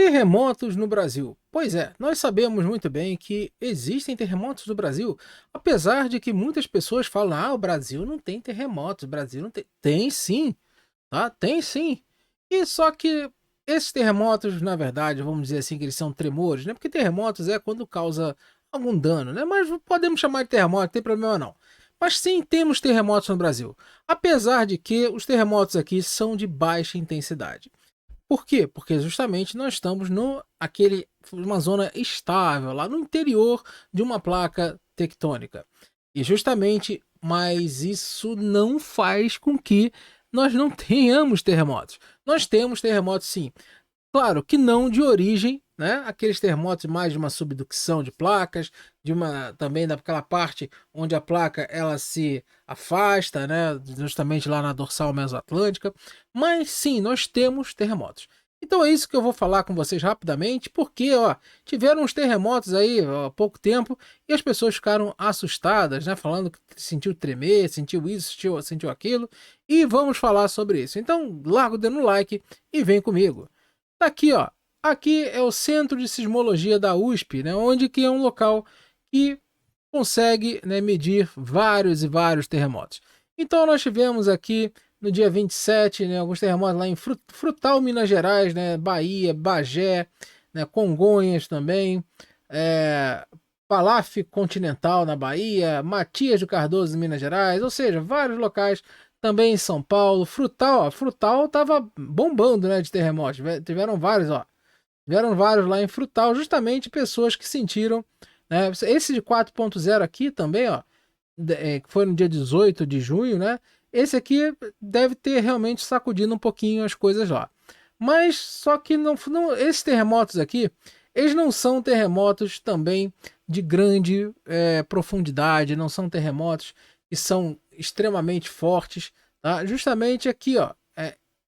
Terremotos no Brasil. Pois é, nós sabemos muito bem que existem terremotos no Brasil, apesar de que muitas pessoas falam: "Ah, o Brasil não tem terremotos, o Brasil não tem". Tem sim, tá? Tem sim. E só que esses terremotos, na verdade, vamos dizer assim, que eles são tremores, né? Porque terremotos é quando causa algum dano, né? Mas podemos chamar de terremoto, não tem problema não. Mas sim, temos terremotos no Brasil. Apesar de que os terremotos aqui são de baixa intensidade. Por quê? Porque justamente nós estamos no aquele uma zona estável, lá no interior de uma placa tectônica. E justamente, mas isso não faz com que nós não tenhamos terremotos. Nós temos terremotos sim. Claro que não de origem, né, aqueles terremotos mais de uma subducção de placas, de uma também daquela parte onde a placa ela se afasta, né, justamente lá na dorsal mesoatlântica, mas sim, nós temos terremotos. Então é isso que eu vou falar com vocês rapidamente, porque, ó, tiveram uns terremotos aí ó, há pouco tempo e as pessoas ficaram assustadas, né, falando que sentiu tremer, sentiu isso, sentiu aquilo, e vamos falar sobre isso. Então, larga o dedo no like e vem comigo. Tá aqui, ó. Aqui é o Centro de Sismologia da USP, né, onde que é um local que consegue, né, medir vários e vários terremotos. Então nós tivemos aqui no dia 27, né, alguns terremotos lá em Frutal, Minas Gerais, né, Bahia, Bagé, né, Congonhas também, é, Palaf Continental na Bahia, Matias de Cardoso, Minas Gerais, ou seja, vários locais também em São Paulo. Frutal, ó, Frutal tava bombando, né, de terremotos. Tiveram vários, ó. Tiveram vários lá em Frutal, justamente pessoas que sentiram, né? Esse de 4.0 aqui também, ó, que foi no dia 18 de junho, né? Esse aqui deve ter realmente sacudido um pouquinho as coisas lá. Mas só que esses terremotos aqui, eles não são terremotos também de grande profundidade, não são terremotos que são extremamente fortes, tá? Justamente aqui, ó,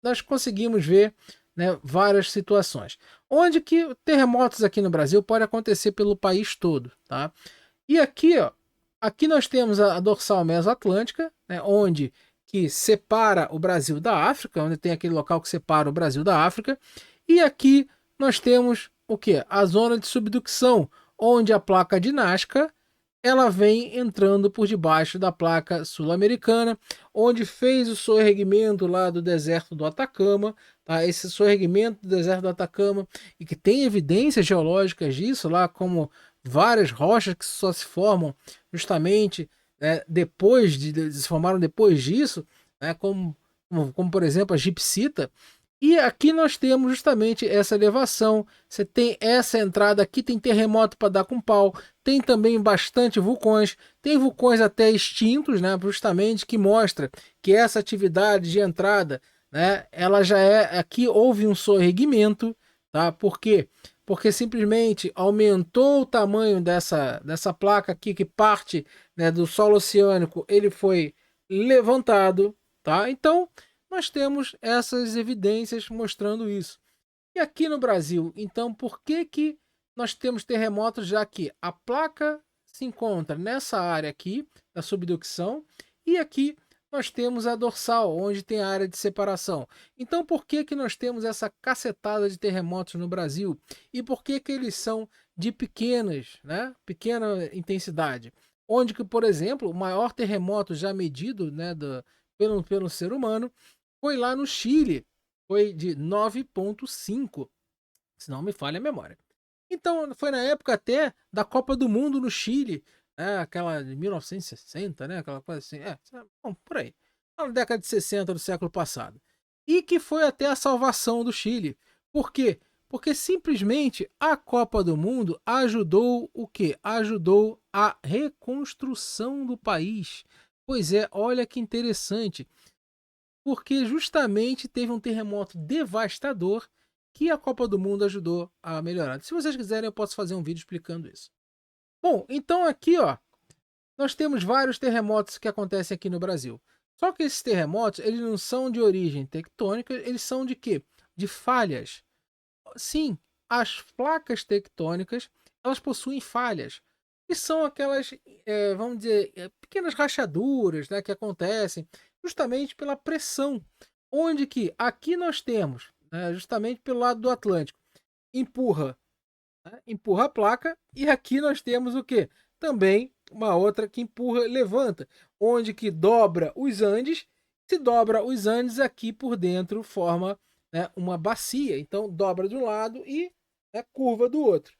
nós conseguimos ver, né, várias situações. Onde que terremotos aqui no Brasil pode acontecer pelo país todo, tá? E aqui, ó, aqui nós temos a dorsal mesoatlântica, né, onde que separa o Brasil da África, onde tem aquele local que separa o Brasil da África. E aqui nós temos o que? A zona de subducção, onde a placa de Nazca ela vem entrando por debaixo da placa sul-americana, onde fez o sorregimento lá do deserto do Atacama, tá? Esse sorregimento do deserto do Atacama, e que tem evidências geológicas disso lá, como várias rochas que só se formam justamente, né, se formaram depois disso, né, como por exemplo a gipsita. E aqui nós temos justamente essa elevação. Você tem essa entrada aqui, tem terremoto para dar com pau, tem também bastante vulcões, tem vulcões até extintos, né, justamente que mostra que essa atividade de entrada, né, ela já é aqui houve um sorregimento, tá? Por quê? Porque simplesmente aumentou o tamanho dessa placa aqui que parte, né, do solo oceânico, ele foi levantado, tá? Então nós temos essas evidências mostrando isso. E aqui no Brasil, então, por que que nós temos terremotos, já que a placa se encontra nessa área aqui da subducção e aqui nós temos a dorsal, onde tem a área de separação. Então, por que que nós temos essa cacetada de terremotos no Brasil? E por que que eles são de pequena intensidade? Onde que, por exemplo, o maior terremoto já medido, né, pelo ser humano foi lá no Chile, foi de 9,5, se não me falha a memória. Então, foi na época até da Copa do Mundo no Chile, aquela de 1960, né? Aquela coisa assim, bom, por aí. Na década de 60 do século passado. E que foi até a salvação do Chile. Por quê? Porque simplesmente a Copa do Mundo ajudou o quê? Ajudou a reconstrução do país. Pois é, olha que interessante, porque justamente teve um terremoto devastador que a Copa do Mundo ajudou a melhorar. Se vocês quiserem, eu posso fazer um vídeo explicando isso. Bom, então aqui, ó, nós temos vários terremotos que acontecem aqui no Brasil. Só que esses terremotos, eles não são de origem tectônica, eles são de quê? De falhas. Sim, as placas tectônicas, elas possuem falhas. E são aquelas, vamos dizer, pequenas rachaduras, né, que acontecem justamente pela pressão. Onde que aqui nós temos, né, justamente pelo lado do Atlântico. empurra, né, empurra a placa, e aqui nós temos o quê? Também uma outra que empurra, levanta, onde que dobra os Andes, se dobra os Andes aqui por dentro forma, né, uma bacia, então dobra de um lado e, né, curva do outro.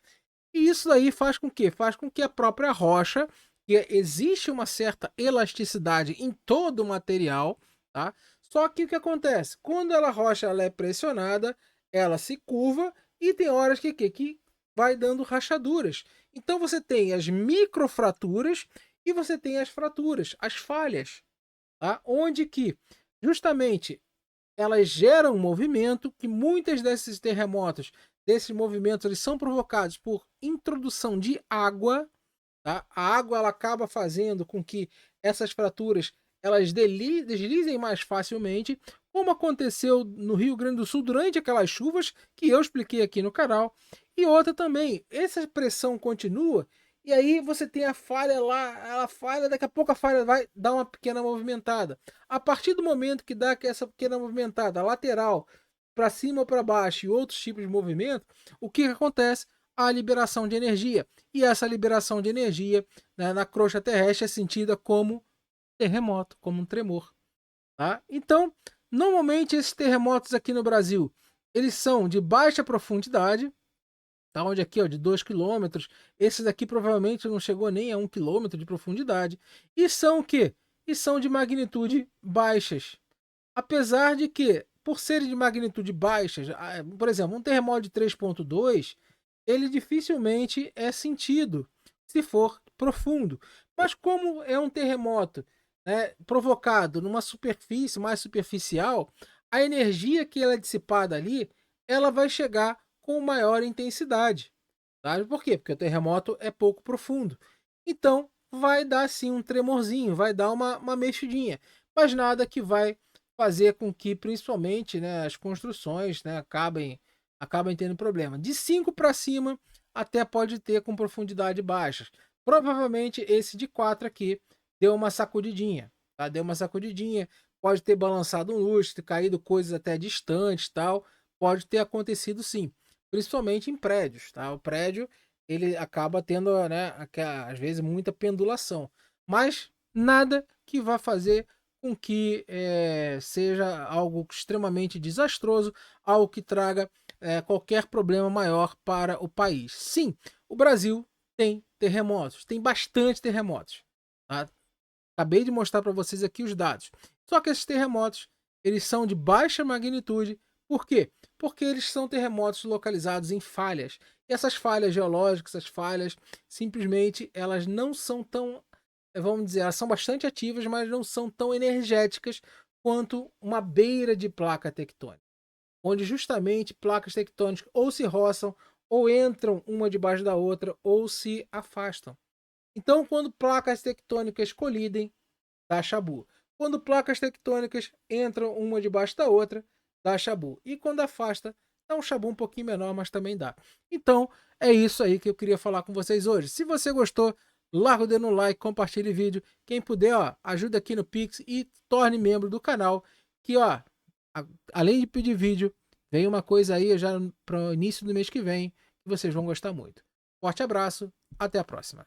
E isso aí faz com que? Faz com que a própria rocha, que existe uma certa elasticidade em todo o material, tá? Só que o que acontece? Quando a rocha ela é pressionada, ela se curva e tem horas que vai dando rachaduras. Então você tem as microfraturas e você tem as fraturas, as falhas, tá? Onde que justamente elas geram um movimento, que muitas desses terremotos, desses movimentos, eles são provocados por introdução de água, tá? A água ela acaba fazendo com que essas fraturas elas deslizem mais facilmente, como aconteceu no Rio Grande do Sul durante aquelas chuvas que eu expliquei aqui no canal. E outra também, essa pressão continua e aí você tem a falha lá, ela falha, daqui a pouco a falha vai dar uma pequena movimentada. A partir do momento que dá essa pequena movimentada lateral, para cima ou para baixo e outros tipos de movimento, o que acontece? A liberação de energia. E essa liberação de energia, né, na crosta terrestre é sentida como terremoto, como um tremor. Tá? Então, normalmente esses terremotos aqui no Brasil, eles são de baixa profundidade, tá? Onde aqui ó, de 2 quilômetros, esse daqui provavelmente não chegou nem a 1 quilômetro de profundidade. E são o quê? E são de magnitude baixas. Apesar de que, por serem de magnitude baixas, por exemplo, um terremoto de 3,2, ele dificilmente é sentido se for profundo. Mas como é um terremoto, né, provocado numa superfície mais superficial, a energia que ela é dissipada ali, ela vai chegar com maior intensidade. Sabe por quê? Porque o terremoto é pouco profundo. Então, vai dar sim um tremorzinho, vai dar uma mexidinha, mas nada que vai fazer com que, principalmente, né, as construções, né, acabem tendo problema. De 5 para cima, até pode ter com profundidade baixas. Provavelmente esse de 4 aqui deu uma sacudidinha, tá? Deu uma sacudidinha, pode ter balançado um lustre, caído coisas até distantes, tal. Pode ter acontecido sim, principalmente em prédios, tá? O prédio ele acaba tendo, né, às vezes muita pendulação, mas nada que vá fazer com que seja algo extremamente desastroso, algo que traga qualquer problema maior para o país. Sim, o Brasil tem terremotos, tem bastante terremotos. Tá? Acabei de mostrar para vocês aqui os dados. Só que esses terremotos, eles são de baixa magnitude. Por quê? Porque eles são terremotos localizados em falhas. E essas falhas geológicas, essas falhas, simplesmente elas não são tão, vamos dizer, elas são bastante ativas, mas não são tão energéticas quanto uma beira de placa tectônica, onde justamente placas tectônicas ou se roçam, ou entram uma debaixo da outra, ou se afastam. Então, quando placas tectônicas colidem, dá chabu. Quando placas tectônicas entram uma debaixo da outra, dá chabu. E quando afasta, dá um chabu um pouquinho menor, mas também dá. Então, é isso aí que eu queria falar com vocês hoje. Se você gostou, larga o dedo no like, compartilhe o vídeo. Quem puder, ó, ajuda aqui no Pix e torne membro do canal. Que, ó, além de pedir vídeo, vem uma coisa aí já para o início do mês que vem que vocês vão gostar muito. Forte abraço, até a próxima.